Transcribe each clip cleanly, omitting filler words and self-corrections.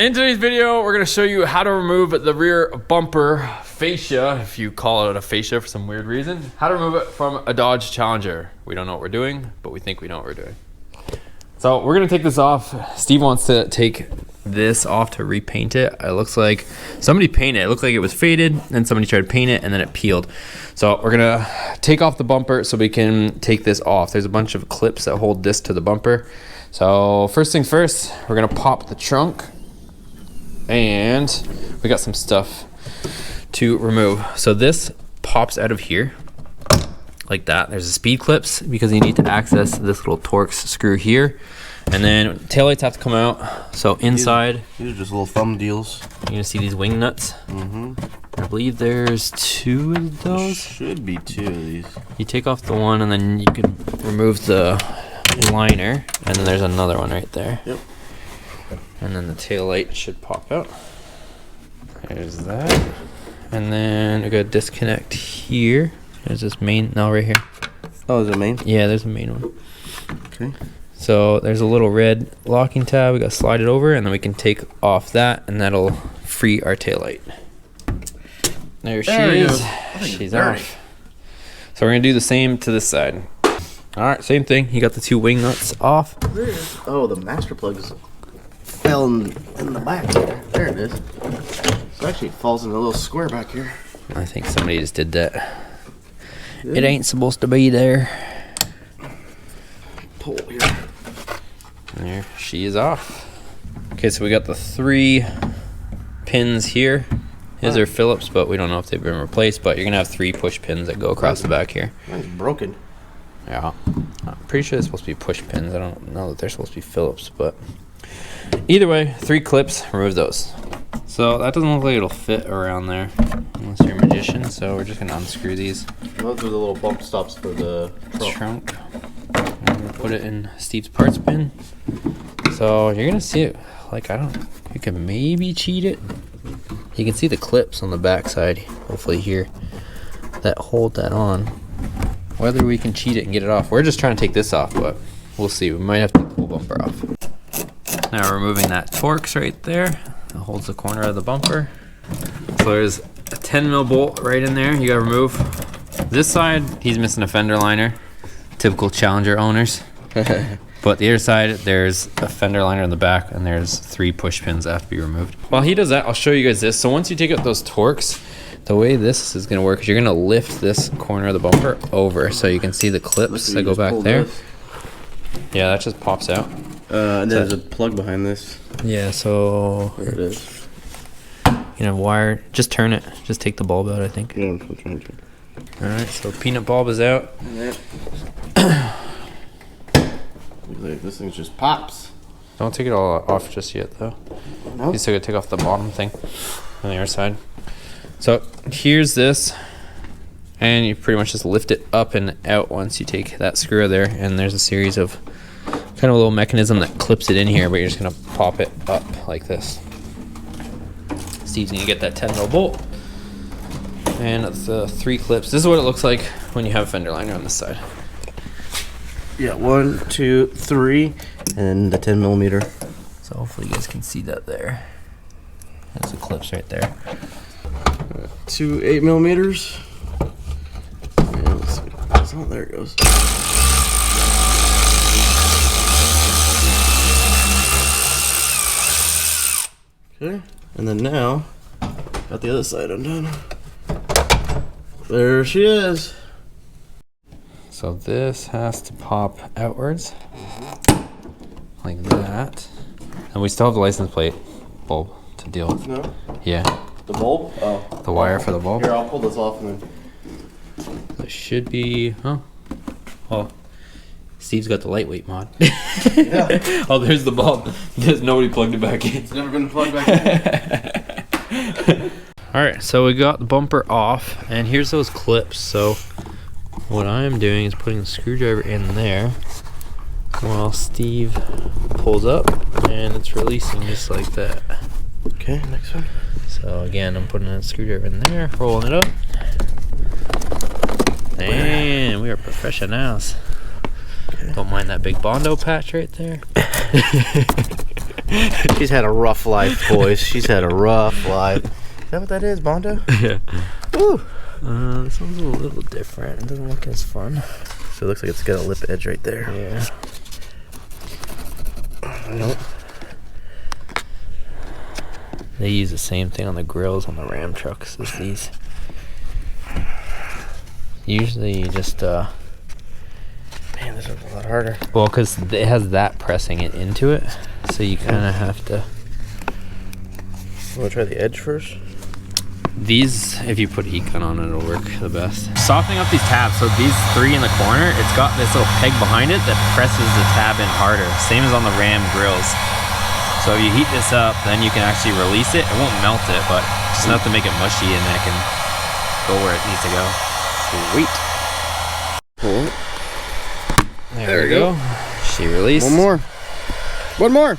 In today's video, we're going to show you how to remove the rear bumper fascia, if you call it a fascia for some weird reason, how to remove it from a Dodge Challenger. We don't know what we're doing, but we think we know what we're doing. So we're going to take this off. Steve wants to take this off to repaint it. It looks like somebody painted it. It looked like it was faded, and somebody tried to paint it, and then it peeled. So we're going to take off the bumper so we can take this off. There's a bunch of clips that hold this to the bumper. So first things first, we're going to pop the trunk. And we got some stuff to remove. So this pops out of here like that. There's the speed clips because you need to access this little Torx screw here. And then taillights have to come out. So inside, these are just little thumb deals. You're gonna see these wing nuts. I believe there's 2 of those. Should be 2 of these. You take off the one and then you can remove the liner. And then there's another one right there. Yep. And then the tail light should pop out. There's that. And then we got a disconnect here. There's this main, no, right here. Oh, is it main? Yeah, there's a main one. Okay. So there's a little red locking tab. We got to slide it over, and then we can take off that, and that'll free our tail light. There she is. She's off. So we're gonna do the same to this side. All right, same thing. You got the 2 wing nuts off. Oh, the master plugs fell in the back there. There it is. So actually it falls in a little square back here. I think somebody just did that. Yeah. It ain't supposed to be there. Pull here. There she is off. Okay, so we got the 3 pins here. These are Phillips, but we don't know if they've been replaced, but you're gonna have 3 push pins that go across the back here. Mine's broken. Yeah, I'm pretty sure they're supposed to be push pins. I don't know that they're supposed to be Phillips, but either way, 3 clips, remove those. So that doesn't look like it'll fit around there, unless you're a magician, so we're just gonna unscrew these. Those are the little bump stops for the trunk. I'm gonna put it in Steve's parts bin. So you're gonna see it, like, you can maybe cheat it. You can see the clips on the back side, hopefully here, that hold that on. Whether we can cheat it and get it off. We're just trying to take this off, but we'll see. We might have to take the whole bumper off. Now we're removing that Torx right there. That holds the corner of the bumper. So there's a 10mm bolt right in there. You gotta remove. This side, he's missing a fender liner. Typical Challenger owners. But the other side, there's a fender liner in the back, and there's 3 push pins that have to be removed. While he does that, I'll show you guys this. So once you take out those Torx, the way this is gonna work is you're gonna lift this corner of the bumper over so you can see the clips that go back there. Yeah, that just pops out. And there's a plug behind this. Yeah, so there it is. You know, wire. Just turn it. Just take the bulb out, I think. Yeah, I'm trying to. All right, so peanut bulb is out. Yeah. This thing just pops. Don't take it all off just yet, though. Nope. You still gotta take off the bottom thing on the other side. So here's this, and you pretty much just lift it up and out once you take that screw there, and there's a series of kind of a little mechanism that clips it in here, but you're just gonna pop it up like this. Steve's gonna get that 10mm bolt, and the 3 clips. This is what it looks like when you have a fender liner on this side. Yeah, 1, 2, 3, and the 10mm. So hopefully you guys can see that there. There's the clips right there. 2 8mm. Yeah, let's see. Oh, there it goes. Okay, and then now, got the other side undone. There she is. So this has to pop outwards, like that. And we still have the license plate bulb to deal with. No? Yeah. The bulb? Oh. The wire for the bulb. Here, I'll pull this off and then. It should be, well, Steve's got the lightweight mod. Yeah. Oh, there's the bulb. There's nobody plugged it back in. It's never been plugged back in. All right, so we got the bumper off, and here's those clips. So what I'm doing is putting the screwdriver in there while Steve pulls up, and it's releasing just like that. Okay, next one. So again, I'm putting a screwdriver in there, rolling it up. And we are professionals. Okay. Don't mind that big Bondo patch right there. She's had a rough life, boys. She's had a rough life. Is that what that is, Bondo? Yeah. Woo. This one's a little different. It doesn't look as fun. So it looks like it's got a lip edge right there. Yeah. Nope. They use the same thing on the grills on the Ram trucks as these. Usually you just, Man, this one's a lot harder. well, because it has that pressing it into it, so you kind of have to. Want to try the edge first? These, if you put heat gun on it, it'll work the best. Softening up these tabs, so these three in the corner, it's got this little peg behind it that presses the tab in harder, same as on the Ram grills. So if you heat this up, then you can actually release it. It won't melt it, but just enough to make it mushy, and then it can go where it needs to go. Sweet. Cool. There we go. She released. One more. One more.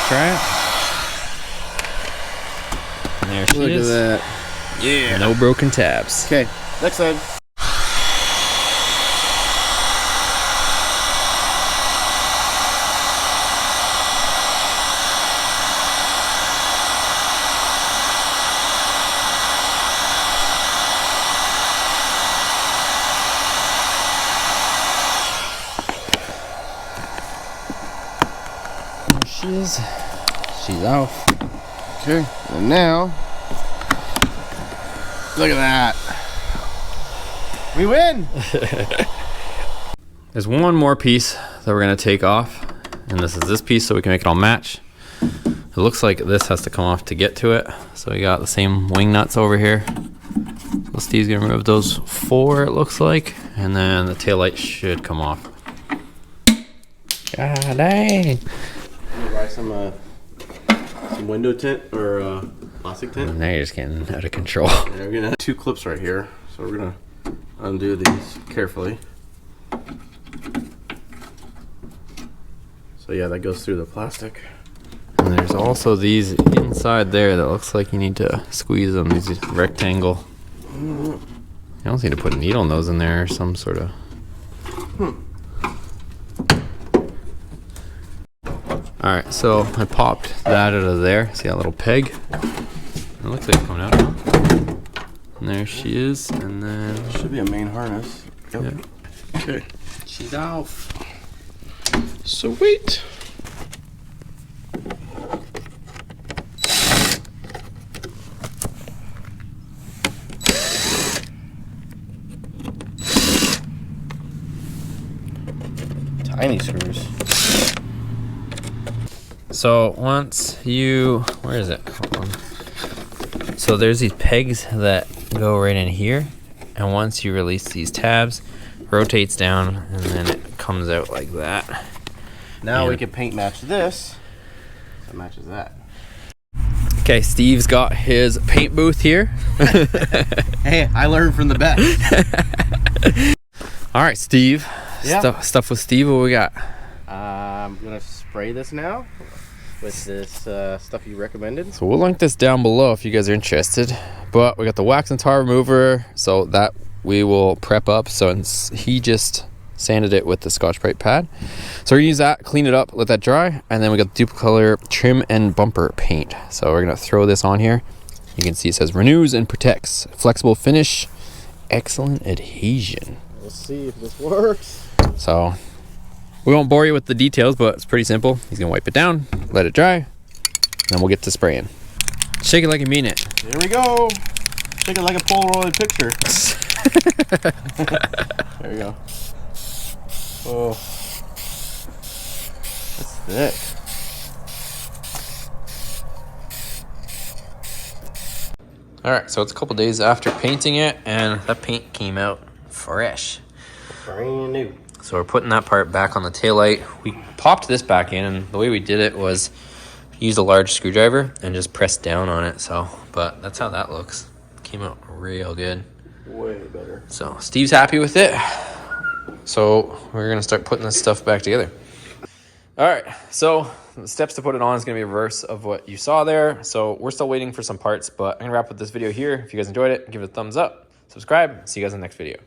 Try it. And there she Look is. at that. Yeah. No broken tabs. Okay, next side. There she is. She's off. Okay, and now, look at that. We win. There's one more piece that we're gonna take off, and this is this piece, so we can make it all match. It looks like this has to come off to get to it, so we got the same wing nuts over here. So Steve's gonna remove those 4, it looks like, and then the taillight should come off. God dang! Buy some window tint or plastic tint. Now you're just getting out of control. And we're gonna have 2 clips right here, so we're gonna undo these carefully. So yeah, that goes through the plastic. And there's also these inside there that looks like you need to squeeze them. These rectangle. You don't need to put needle nose in there or some sort of. Alright, so I popped that out of there. See that little peg? It looks like it's coming out now. And there she is, and then. Should be a main harness. Yep. Yeah. Okay. She's off. Sweet. Tiny screws. So once you, where is it? Hold on. So there's these pegs that go right in here, and once you release these tabs, rotates down, and then it comes out like that. Now And we can paint match this. That matches that. Okay, Steve's got his paint booth here. Hey, I learned from the best. All right, Steve. Yeah. Stuff with Steve. What we got? I'm gonna spray this now with this stuff you recommended. So we'll link this down below if you guys are interested. But we got the wax and tar remover, so that we will prep up. So he just sanded it with the Scotch-Brite pad. So we're gonna use that, clean it up, let that dry, and then we got the Duplicolor trim and bumper paint. So we're gonna throw this on here. You can see it says renews and protects, flexible finish, excellent adhesion. Let's see if this works. So we won't bore you with the details, but it's pretty simple. He's gonna wipe it down, let it dry, and then we'll get to spraying. Shake it like you mean it. Here we go. Take it like a Polaroid picture. There we go. Oh, that's thick. All right, so it's a couple days after painting it, and that paint came out fresh. Brand new. So we're putting that part back on the taillight. We popped this back in, and the way we did it was use a large screwdriver and just press down on it. So, but that's how that looks. Came out real good. Way better. So Steve's happy with it. So we're gonna start putting this stuff back together. All right, so the steps to put it on is gonna be a reverse of what you saw there. So we're still waiting for some parts, but I'm gonna wrap up this video here. If you guys enjoyed it, give it a thumbs up, subscribe, see you guys in the next video.